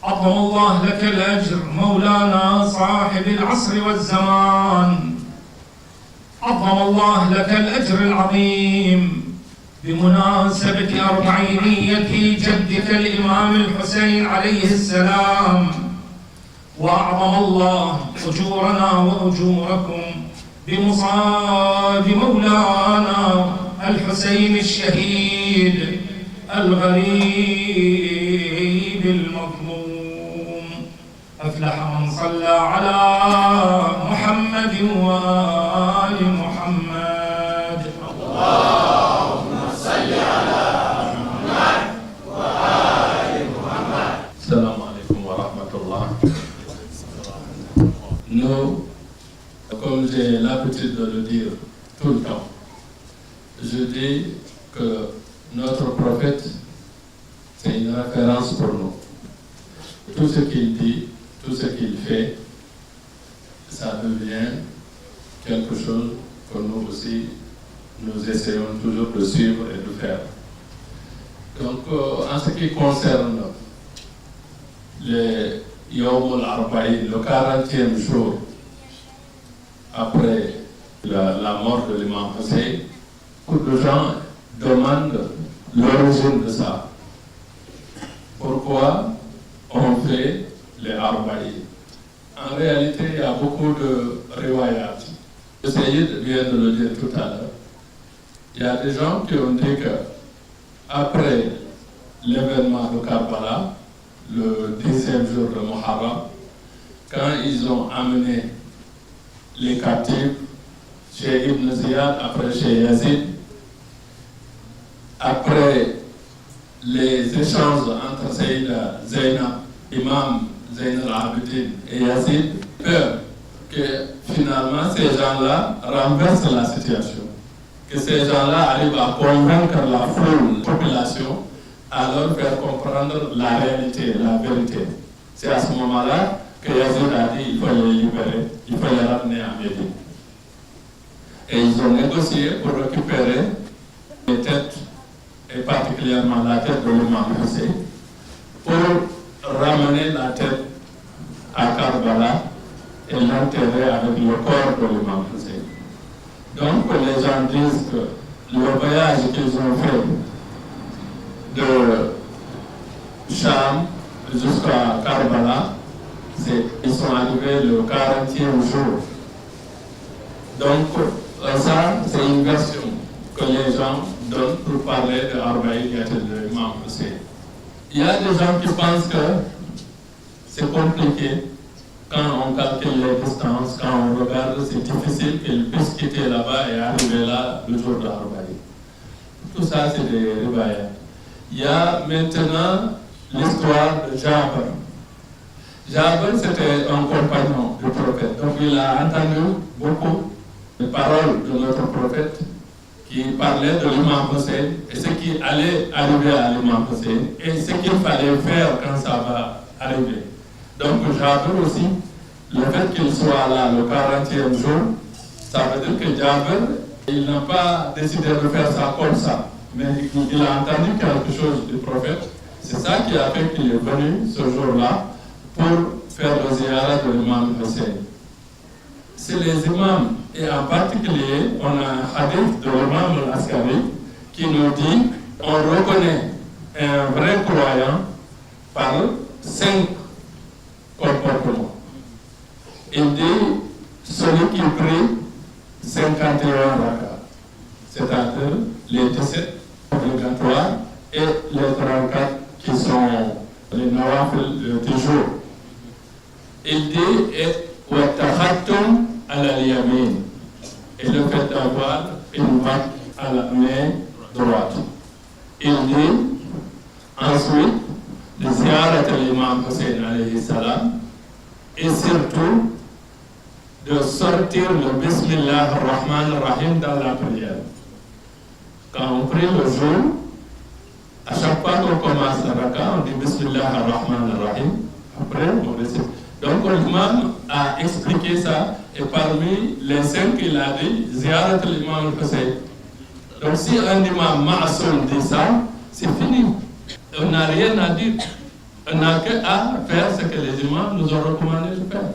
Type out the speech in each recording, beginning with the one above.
عظم الله لك الأجر مولانا صاحب العصر والزمان. عظم الله لك الأجر العظيم بمناسبة أربعينية جدك الإمام الحسين عليه السلام. وأعظم الله أجورنا وأجوركم بمصاب مولانا الحسين الشهيد الغريب المظلوم. أفلح من صلى على محمد وآل محمد. اللهم صل على محمد وآل محمد. السلام عليكم ورحمة الله. Nous, comme j'ai l'habitude de le dire tout le temps, je dis que notre prophète, c'est une référence pour nous. Tout ce qu'il dit, tout ce qu'il fait, ça devient quelque chose que nous aussi, nous essayons toujours de suivre et de faire. Donc, en ce qui concerne le Yawm al-Arba'in, le 40e jour après la mort de l'imam Hussein, beaucoup de gens demandent l'origine de ça. Pourquoi on fait les Arba'in? En réalité, il y a beaucoup de riwayat. Le Sayyid vient de le dire tout à l'heure. Il y a des gens qui ont dit que après l'événement de Karbala, le 10e jour de Muharram, quand ils ont amené les captifs chez Ibn Ziyad, après chez Yazid, après les échanges entre Sayyida Zainab, Imam Zain al-Abidin et Yazid, peur que finalement ces gens-là renversent la situation, que ces gens-là arrivent à convaincre la foule, la population, à leur faire comprendre la réalité, la vérité. C'est à ce moment-là que Yazid a dit qu'il faut les libérer, il faut les ramener à Médine. Et ils ont négocié pour récupérer les têtes, et particulièrement la tête de l'imam Hussein, pour ramener la tête à Karbala et l'enterrer avec le corps de l'imam Hussein. Donc les gens disent que le voyage qu'ils ont fait de Cham jusqu'à Karbala, ils sont arrivés le 40e jour. Donc ça, c'est une version que les gens donnent pour parler de Arba'in de l'imam Hussein. Il y a des gens qui pensent que c'est compliqué quand on calcule les distances, quand on regarde, c'est difficile qu'ils puissent quitter là-bas et arriver là le jour de Arba'in. Tout ça, c'est des riwayat. Il y a maintenant l'histoire de Jabir. Jabir, c'était un compagnon du prophète. Donc il a entendu beaucoup de paroles de notre prophète qui parlait de l'imam Hussein et ce qui allait arriver à l'imam Hussein et ce qu'il fallait faire quand ça va arriver. Donc Jabir aussi, le fait qu'il soit là le 40e jour, ça veut dire que Jabir, il n'a pas décidé de faire ça comme ça, mais il a entendu quelque chose du prophète. C'est ça qui a fait qu'il est venu ce jour-là pour faire le ziyarat de l'imam Hussein. C'est les imams, et en particulier, on a un hadith de l'imam al-Askari qui nous dit on reconnaît un vrai croyant par 5 comportements. Il dit celui qui prie 51 rakas, c'est-à-dire les 17 obligatoires et les 34 qui sont les nawafil du jour. Il dit وَتَخَتُّمْ عَلَى الْيَمِينِ, et le fait d'avoir une vague à la main droite. Il dit ensuite le ziyarat de l'imam Hussein alayhi salam et surtout de sortir le Bismillah ar-Rahman ar-Rahim dans la prière. Quand on prie le jour, à chaque fois qu'on commence la raka, on dit Bismillah ar-Rahman ar-Rahim. Après, on récite. Donc, l'imam a expliqué ça, et parmi les 5 qu'il a dit, ziyarat l'imam Hussein. Donc, si un imam ma'asoum dit ça, c'est fini. On n'a rien à dire. on n'a qu'à faire ce que les imams nous ont recommandé de faire.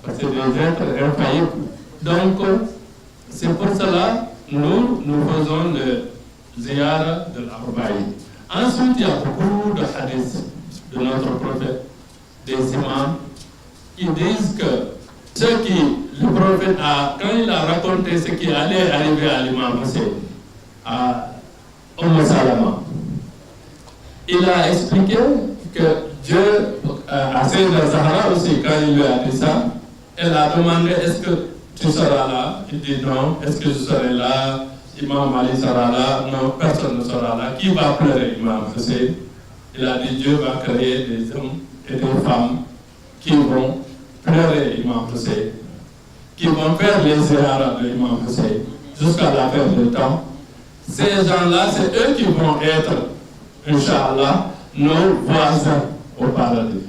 Parce que c'est des êtres infaillibles. Donc, c'est pour cela que nous faisons le ziyara de l'Arbaï. Ensuite, il y a beaucoup de hadiths de notre prophète, des imams, qui disent que le prophète quand il a raconté ce qui allait arriver à l'imam Hussein, à Salama, il a expliqué que Dieu, à Sayyida Zahra aussi, quand il lui a dit ça, elle a demandé est-ce que tu seras là? Il dit non. Est-ce que je serai là? Imam Ali sera là? Non, personne ne sera là. Qui va pleurer Imam Hussein? Il a dit Dieu va créer des hommes et des femmes qui vont pleurer Imam Hussein, qui vont faire les ziyaras de Imam Hussein jusqu'à la fin du temps. Ces gens-là, c'est eux qui vont être, Inch'Allah, nos voisins au paradis.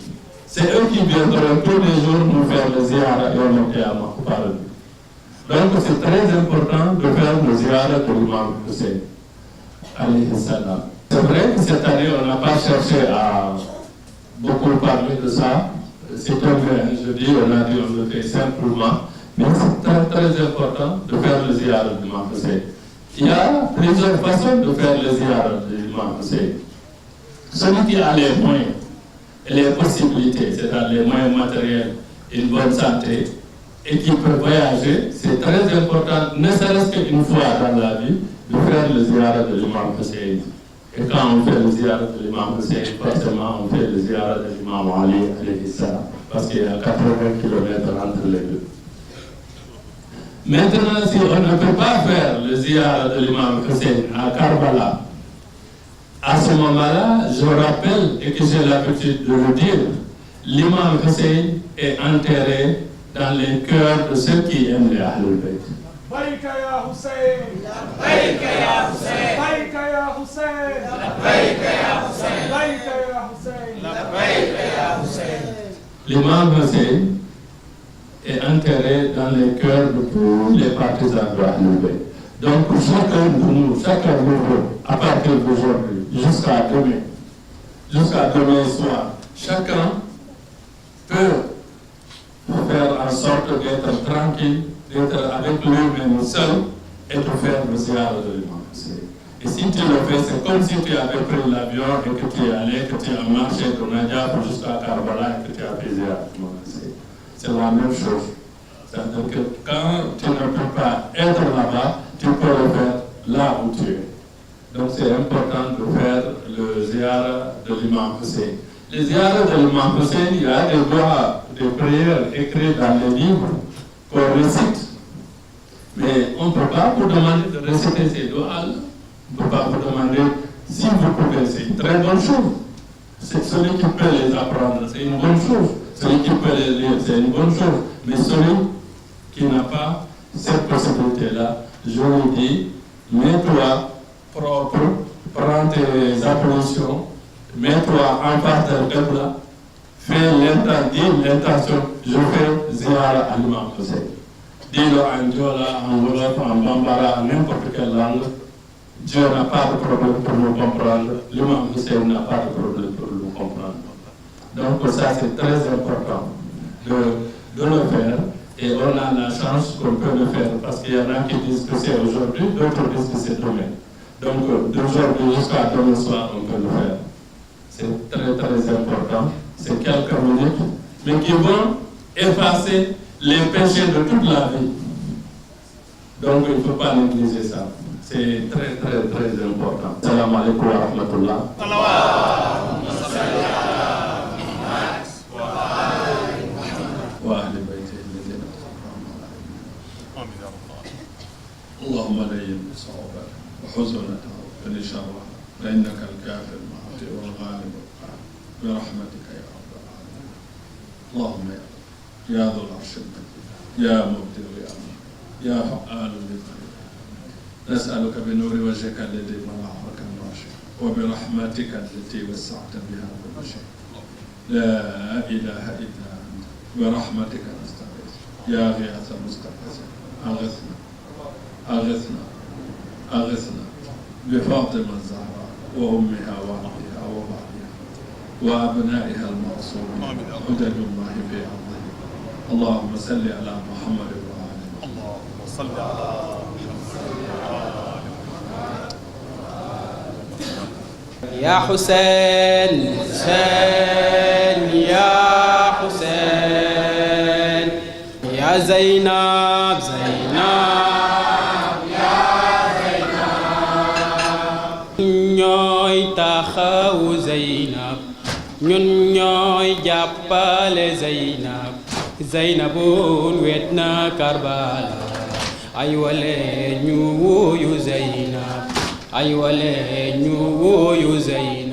C'est eux qui viendront tous les jours nous faire le ziyara et on au paradis. Donc c'est très important de faire le ziyara de l'imam Hussein, alayhi salam. C'est vrai que cette année, on n'a pas cherché à beaucoup parler de ça. C'est tombé un jeudi, on a dit on le fait simplement. Mais c'est très très important de faire le ziyara de l'imam Hussein. Il y a plusieurs façons de faire le ziyara de l'imam Hussein. Celui qui a les moyens et les possibilités, c'est-à-dire les moyens matériels, une bonne santé, et qui peut voyager, c'est très important, ne serait-ce qu'une fois dans la vie, de faire le ziyara de l'imam Hussein. Et quand on fait le ziyara de l'imam Hussein, forcément on fait le ziyara de l'imam Ali, alayhi salam, parce qu'il y a 80 km entre les deux. Maintenant, si on ne peut pas faire le ziyara de l'imam Hussein à Karbala, à ce moment-là, je rappelle, et que j'ai l'habitude de le dire, l'imam Hussein est enterré dans les cœurs de ceux qui aiment les Ahlul Bayt. Labbaïka ya Hussein, Labbaïka ya Hussein, Labbaïka ya Hussein, Labbaïka ya Hussein, Labbaïka ya Hussein, Labbaïka ya Hussein. L'imam Hussein est enterré dans les cœurs de tous les partisans de Ahlul Bayt. Donc chacun de nous, à partir d'aujourd'hui, jusqu'à demain soir, chacun peut faire en sorte d'être tranquille, d'être avec lui-même seul et de faire le ziyara de l'imam Hussein. Et si tu le fais, c'est comme si tu avais pris l'avion et que tu es allé, que tu as marché de Najaf jusqu'à Karbala et que tu as fait ziyara de l'imam Hussein. C'est la même chose. C'est-à-dire que quand tu ne peux pas être là-bas, tu peux le faire là où tu es. Donc c'est important de faire le ziyara de l'imam Hussein. Le ziyara de l'imam Hussein, il y a des doigts, des prières écrites dans les livres qu'on récite. Mais on ne peut pas vous demander de réciter ces doigts-là. On ne peut pas vous demander si vous pouvez. C'est une très bonne chose. C'est celui qui peut les apprendre, c'est une bonne chose. Celui qui peut les lire, c'est une bonne chose. Mais celui qui n'a pas cette possibilité-là, je lui dis, mets-toi propre, prends tes ablutions, mets-toi en face de Qibla, fais l'intention, je fais ziyara à l'imam Hussein. Dis-le en Diola, en Wolof, en Bambara, en n'importe quelle langue. Dieu n'a pas de problème pour nous comprendre, l'imam Hussein n'a pas de problème pour nous comprendre. Donc ça c'est très important de le faire. Et on a la chance qu'on peut le faire parce qu'il y en a qui disent que c'est aujourd'hui, d'autres disent que c'est demain. Donc d'aujourd'hui jusqu'à demain soir, on peut le faire. C'est très très important. C'est quelques minutes, mais qui vont effacer les péchés de toute la vie. Donc il ne faut pas négliger ça. C'est très très très important. Salam alaikum wa rahmatullah. اللهم لين بصعوبته وحزنته ولشره فإنك الكافر المعطي والغالب القهار برحمتك يا رب العالمين. اللهم يا ذو العرش المجيد يا مبدع يا مغفر يا فعال لما نسألك بنور وجهك الذي منع مكان الرشد وبرحمتك التي وسعت بها كل شيء لا إله إلا أنت برحمتك نستغيث يا غياث المستغيثين أغثنا أغثنا أغثنا بفاطمة الزهراء وأمها وأبيها وبعدها وأبنائها المعصومين حجج الله في أرضه. اللهم صل على محمد وآله. اللهم صل على يا حسين حسين يا حسين يا زينب زينب يا زينب ñooy taxaw Zeynab ñun ñooy jàppale Zeynab Zeynabun wet na Karbala ay wale ñu wuyu Zeynab ay wale ñu wuyu Zeynab